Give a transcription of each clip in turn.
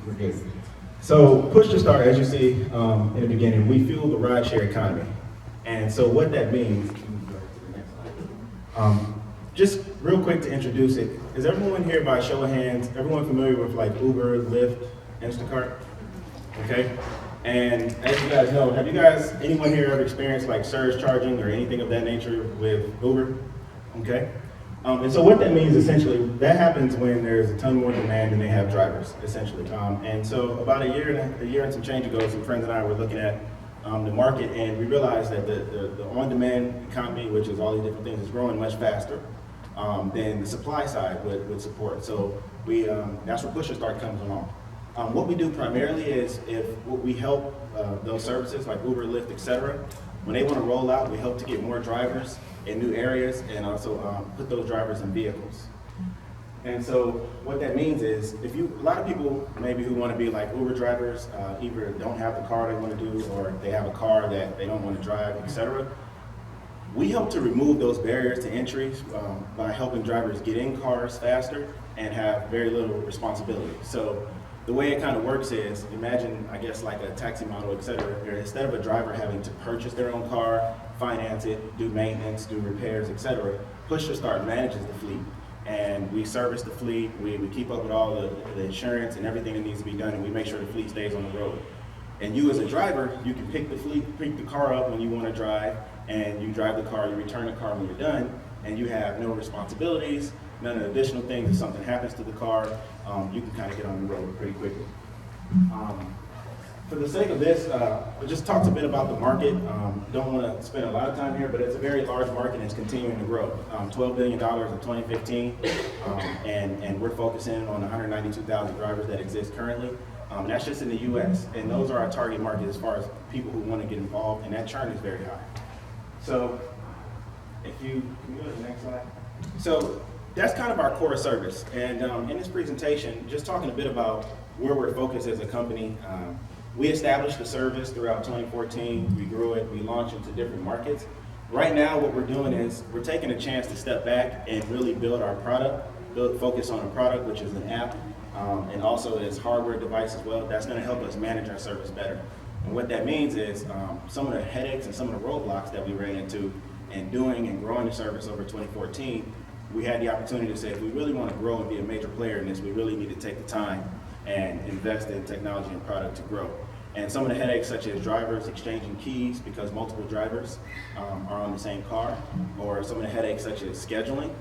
We're good. So Push2Start, as you see in the beginning, we fuel the rideshare economy. And so what that means, just real quick to introduce it, is everyone here by show of hands, everyone familiar with like Uber, Lyft, Instacart? Okay. And as you guys know, have you guys, anyone here ever experienced like surge charging or anything of that nature with Uber? Okay. And so what that means essentially, that happens when there's a ton more demand than they have drivers, essentially. And so about a year and some change ago, some friends and I were looking at the market, and we realized that the on-demand economy, which is all these different things, is growing much faster than the supply side would support. So that's where Push2Start comes along. What we do primarily is if we help those services like Uber, Lyft, etc. When they want to roll out, we help to get more drivers in new areas and also put those drivers in vehicles. And so what that means is, a lot of people maybe who want to be like Uber drivers either don't have the car they want to do, or they have a car that they don't want to drive, etc. We help to remove those barriers to entry by helping drivers get in cars faster and have very little responsibility. So the way it kind of works is, imagine, I guess, like a taxi model, et cetera. Instead of a driver having to purchase their own car, finance it, do maintenance, do repairs, et cetera, Push2Start manages the fleet. And we service the fleet, we keep up with all the insurance and everything that needs to be done, and we make sure the fleet stays on the road. And you as a driver, you can pick the car up when you want to drive, and you drive the car, you return the car when you're done, and you have no responsibilities, none of the additional things. If something happens to the car, you can kind of get on the road pretty quickly. For the sake of this, I just talked a bit about the market. Don't want to spend a lot of time here, but it's a very large market and it's continuing to grow. $12 billion in 2015, and we're focusing on 192,000 drivers that exist currently. And that's just in the US, and those are our target market as far as people who want to get involved, and that churn is very high. So, can you go to the next slide? So, that's kind of our core service. And in this presentation, just talking a bit about where we're focused as a company. We established the service throughout 2014. We grew it. We launched into different markets. Right now, what we're doing is we're taking a chance to step back and really build our product, focus on a product, which is an app, and also as hardware device as well. That's going to help us manage our service better. And what that means is some of the headaches and some of the roadblocks that we ran into in doing and growing the service over 2014, we had the opportunity to say, if we really want to grow and be a major player in this, we really need to take the time and invest in technology and product to grow. And some of the headaches, such as drivers exchanging keys because multiple drivers are on the same car, or some of the headaches such as scheduling,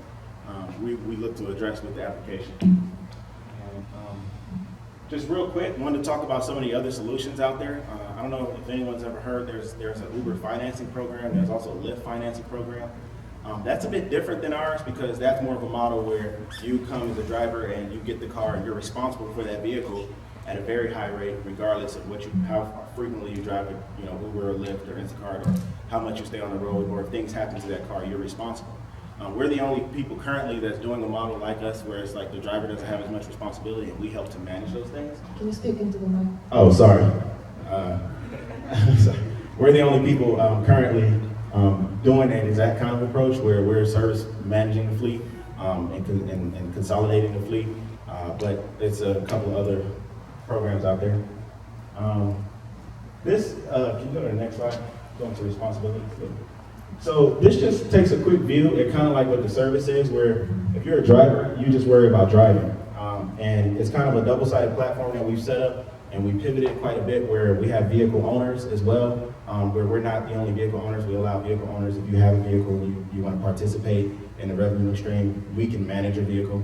we look to address with the application. And, just real quick, wanted to talk about some of the other solutions out there. I don't know if anyone's ever heard, there's an Uber financing program, there's also a Lyft financing program. That's a bit different than ours because that's more of a model where you come as a driver and you get the car and you're responsible for that vehicle at a very high rate, regardless of how frequently you drive it, Uber or Lyft or Instacart, or how much you stay on the road, or if things happen to that car, you're responsible. We're the only people currently that's doing a model like us, where it's like the driver doesn't have as much responsibility, and we help to manage those things. Can you speak into the mic? Oh, sorry. Sorry. We're the only people currently doing that exact kind of approach, where we're service managing the fleet and consolidating the fleet, but it's a couple of other programs out there. Can you go to the next slide? Go into responsibility. So this just takes a quick view at kind of like what the service is, where if you're a driver, you just worry about driving. And it's kind of a double-sided platform that we've set up, and we pivoted quite a bit where we have vehicle owners as well, where we're not the only vehicle owners. We allow vehicle owners, if you have a vehicle and you want to participate in the revenue stream, we can manage your vehicle.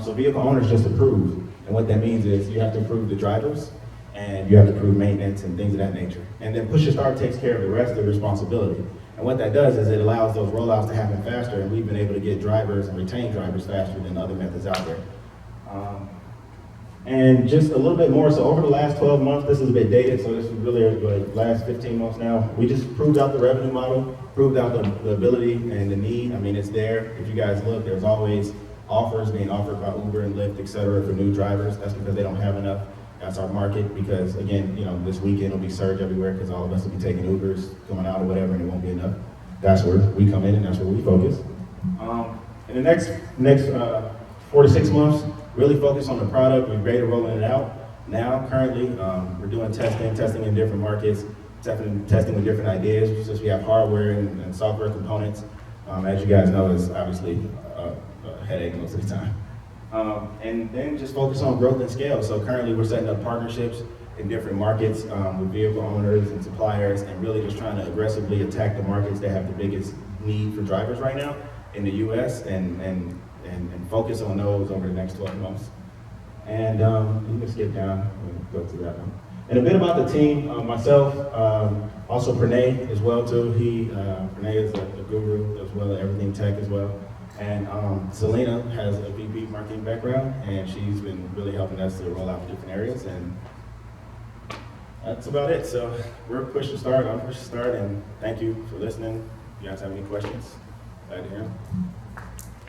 So vehicle owners just approve. And what that means is you have to approve the drivers, and you have to approve maintenance and things of that nature. And then Push2Start takes care of the rest of the responsibility. And what that does is it allows those rollouts to happen faster, and we've been able to get drivers and retain drivers faster than other methods out there. And just a little bit more, so over the last 12 months, this is a bit dated, so this is really like last 15 months now, we just proved out the revenue model, proved out the ability and the need. I mean, it's there. If you guys look, there's always offers being offered by Uber and Lyft, et cetera, for new drivers. That's because they don't have enough. That's our market, because again, this weekend will be surge everywhere because all of us will be taking Ubers coming out or whatever, and it won't be enough. That's where we come in, and that's where we focus. In the next 4 to 6 months, really focus on the product. We're ready to rolling it out. Now, currently, we're doing testing in different markets, testing with different ideas, since we have hardware and software components. As you guys know, it's obviously a headache most of the time. And then just focus on growth and scale. So currently we're setting up partnerships in different markets with vehicle owners and suppliers, and really just trying to aggressively attack the markets that have the biggest need for drivers right now in the US and focus on those over the next 12 months. And you can skip down and go to that one. And a bit about the team, myself, also Pranay as well too. Pranay is a guru as well, everything tech as well. And Selena has a VP marketing background, and she's been really helping us to roll out to different areas. And that's about it. So we're Push2Start, I'm Push2Start, and thank you for listening. If you guys have any questions, glad to hear them.